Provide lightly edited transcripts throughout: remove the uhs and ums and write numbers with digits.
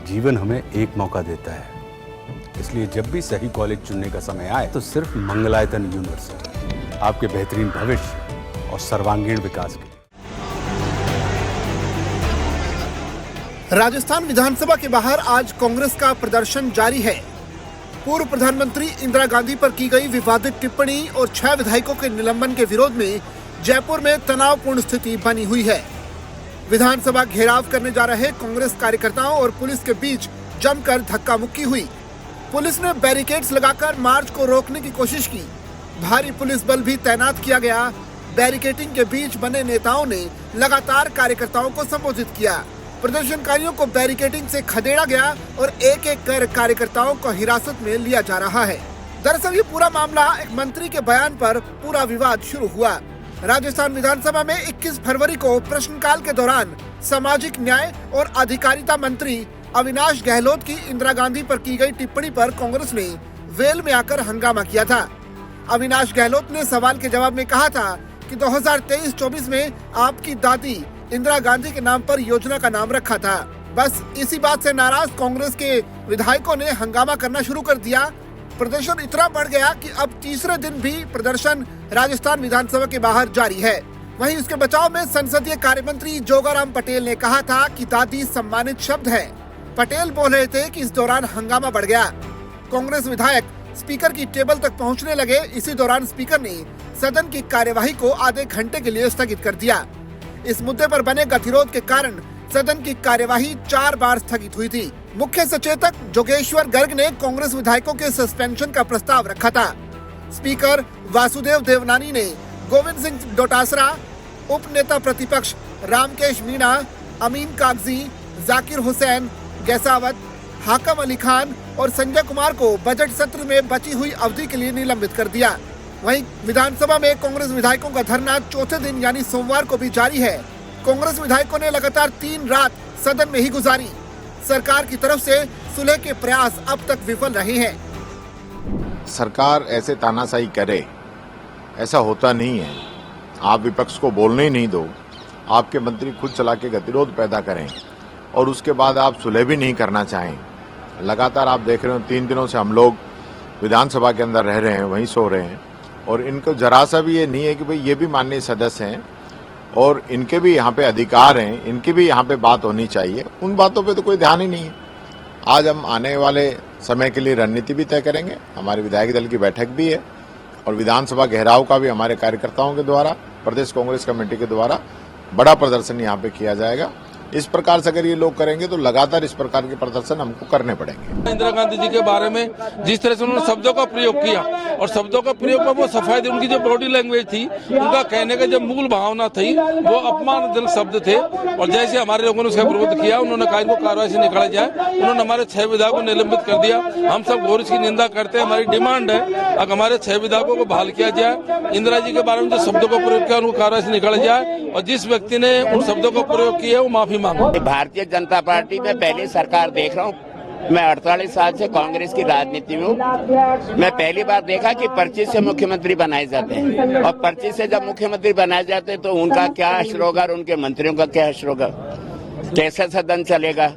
जीवन हमें एक मौका देता है, इसलिए जब भी सही कॉलेज चुनने का समय आए तो सिर्फ मंगलायतन यूनिवर्सिटी आपके बेहतरीन भविष्य और सर्वांगीण विकास के लिए। राजस्थान विधानसभा के बाहर आज कांग्रेस का प्रदर्शन जारी है। पूर्व प्रधानमंत्री इंदिरा गांधी पर की गई विवादित टिप्पणी और 6 विधायकों के निलंबन के विरोध में जयपुर में तनावपूर्ण स्थिति बनी हुई है। विधानसभा घेराव करने जा रहे कांग्रेस कार्यकर्ताओं और पुलिस के बीच जमकर धक्का मुक्की हुई। पुलिस ने बैरिकेड्स लगाकर मार्च को रोकने की कोशिश की। भारी पुलिस बल भी तैनात किया गया। बैरिकेडिंग के बीच बने नेताओं ने लगातार कार्यकर्ताओं को संबोधित किया। प्रदर्शनकारियों को बैरिकेडिंग से खदेड़ा गया और एक एक कर कार्यकर्ताओं को हिरासत में लिया जा रहा है। दरअसल ये पूरा मामला एक मंत्री के बयान पर पूरा विवाद शुरू हुआ। राजस्थान विधानसभा में 21 फरवरी को प्रश्नकाल के दौरान सामाजिक न्याय और अधिकारिता मंत्री अविनाश गहलोत की इंदिरा गांधी पर की गई टिप्पणी पर कांग्रेस ने वेल में आकर हंगामा किया था। अविनाश गहलोत ने सवाल के जवाब में कहा था कि 2023-24 में आपकी दादी इंदिरा गांधी के नाम पर योजना का नाम रखा था। बस इसी बात से नाराज कांग्रेस के विधायकों ने हंगामा करना शुरू कर दिया। प्रदर्शन इतना बढ़ गया कि अब तीसरे दिन भी प्रदर्शन राजस्थान विधानसभा के बाहर जारी है। वहीं उसके बचाव में संसदीय कार्य मंत्री जोगाराम पटेल ने कहा था कि दादी सम्मानित शब्द है। पटेल बोल रहे थे कि इस दौरान हंगामा बढ़ गया। कांग्रेस विधायक स्पीकर की टेबल तक पहुंचने लगे। इसी दौरान स्पीकर ने सदन की कार्यवाही को आधे घंटे के लिए स्थगित कर दिया। इस मुद्दे पर बने गतिरोध के कारण सदन की कार्यवाही 4 बार स्थगित हुई थी। मुख्य सचेतक जोगेश्वर गर्ग ने कांग्रेस विधायकों के सस्पेंशन का प्रस्ताव रखा था। स्पीकर वासुदेव देवनानी ने गोविंद सिंह डोटासरा, उप नेता प्रतिपक्ष रामकेश मीणा, अमीन कागजी, जाकिर हुसैन गैसावत, हाकम अली खान और संजय कुमार को बजट सत्र में बची हुई अवधि के लिए निलंबित कर दिया। वहीं विधानसभा में कांग्रेस विधायकों का धरना चौथे दिन यानी सोमवार को भी जारी है। कांग्रेस विधायकों ने लगातार 3 रात सदन में ही गुजारी। सरकार की तरफ से सुलह के प्रयास अब तक विफल रहे हैं। सरकार ऐसे तानाशाही करे, ऐसा होता नहीं है। आप विपक्ष को बोलने ही नहीं दो, आपके मंत्री खुद चला के गतिरोध पैदा करें और उसके बाद आप सुलह भी नहीं करना चाहें। लगातार आप देख रहे हो 3 दिनों से हम लोग विधानसभा के अंदर रह रहे हैं, वहीं सो रहे हैं और इनको जरा सा भी ये नहीं है कि भाई ये भी माननीय सदस्य हैं और इनके भी यहाँ पे अधिकार हैं, इनकी भी यहाँ पे बात होनी चाहिए। उन बातों पे तो कोई ध्यान ही नहीं है। आज हम आने वाले समय के लिए रणनीति भी तय करेंगे। हमारे विधायक दल की बैठक भी है और विधानसभा घेराव का भी हमारे कार्यकर्ताओं के द्वारा, प्रदेश कांग्रेस कमेटी के द्वारा बड़ा प्रदर्शन यहाँ पे किया जाएगा। इस प्रकार से अगर ये लोग करेंगे तो लगातार इस प्रकार के प्रदर्शन हमको करने पड़ेंगे। इंदिरा गांधी जी के बारे में जिस तरह से उन्होंने शब्दों का प्रयोग किया और शब्दों का प्रयोग में वो सफाई थी, उनकी जो बॉडी लैंग्वेज थी, उनका कहने का जो मूल भावना थी वो अपमानजनक शब्द थे और जैसे हमारे लोगों ने उसका विरोध किया, उन्होंने कहा इनको कार्रवाई से निकाला जाए। उन्होंने हमारे 6 विधायकों को निलंबित कर दिया। हम सब घोर इसकी निंदा करते हैं। हमारी डिमांड है अगर हमारे 6 विधायकों को बहाल किया जाए। इंदिरा जी के बारे में जो शब्दों का प्रयोग किया उनको कार्रवाई से निकाला जाए और जिस व्यक्ति ने उन शब्दों का प्रयोग किया वो माफी मांगे। भारतीय जनता पार्टी में पहली सरकार देख रहा हूँ। मैं 48 साल से कांग्रेस की राजनीति में हूँ। मैं पहली बार देखा कि पर्ची से मुख्यमंत्री बनाए जाते हैं और पर्ची से जब मुख्यमंत्री बनाए जाते हैं तो उनका क्या हश्र होगा और उनके मंत्रियों का क्या हश्र होगा। कैसे सदन चलेगा।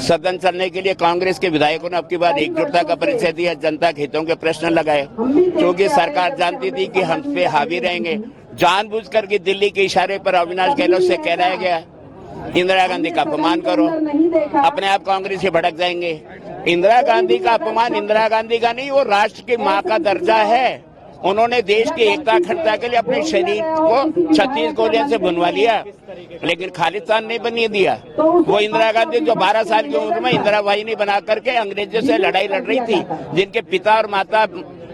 सदन चलने के लिए कांग्रेस के विधायकों ने अब की बार एकजुटता का परिचय दिया, जनता के हितों के प्रश्न लगाए क्योंकि सरकार जानती थी कि हम पे हावी रहेंगे। जानबूझकर के दिल्ली के इशारे पर अविनाश गहलोत से कहलाया गया इंदिरा गांधी का अपमान करो, अपने आप कांग्रेस से भड़क जाएंगे। इंदिरा गांधी का अपमान इंदिरा गांधी का नहीं, वो राष्ट्र की मां का दर्जा है। उन्होंने देश की एकता अखंडता के लिए अपने शरीर को 36 गोलियों से बनवा लिया लेकिन खालिस्तान नहीं बनने दिया। वो इंदिरा गांधी जो 12 साल की उम्र में इंदिरा वाहिनी बना करके अंग्रेजों से लड़ाई लड़ रही थी, जिनके पिता और माता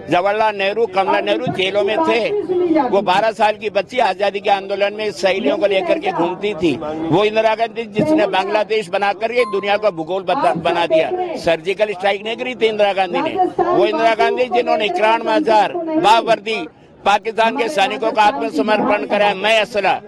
जवाहरलाल नेहरू, कमला नेहरू जेलों में थे। वो 12 साल की बच्ची आजादी के आंदोलन में सहेलियों को लेकर के घूमती थी। वो इंदिरा गांधी जिसने बांग्लादेश बना करके दुनिया का भूगोल बना दिया। सर्जिकल स्ट्राइक नहीं करी थी इंदिरा गांधी ने। वो इंदिरा गांधी जिन्होंने 91,000 बावर्दी पाकिस्तान के सैनिकों का आत्मसमर्पण कराया। मैं असला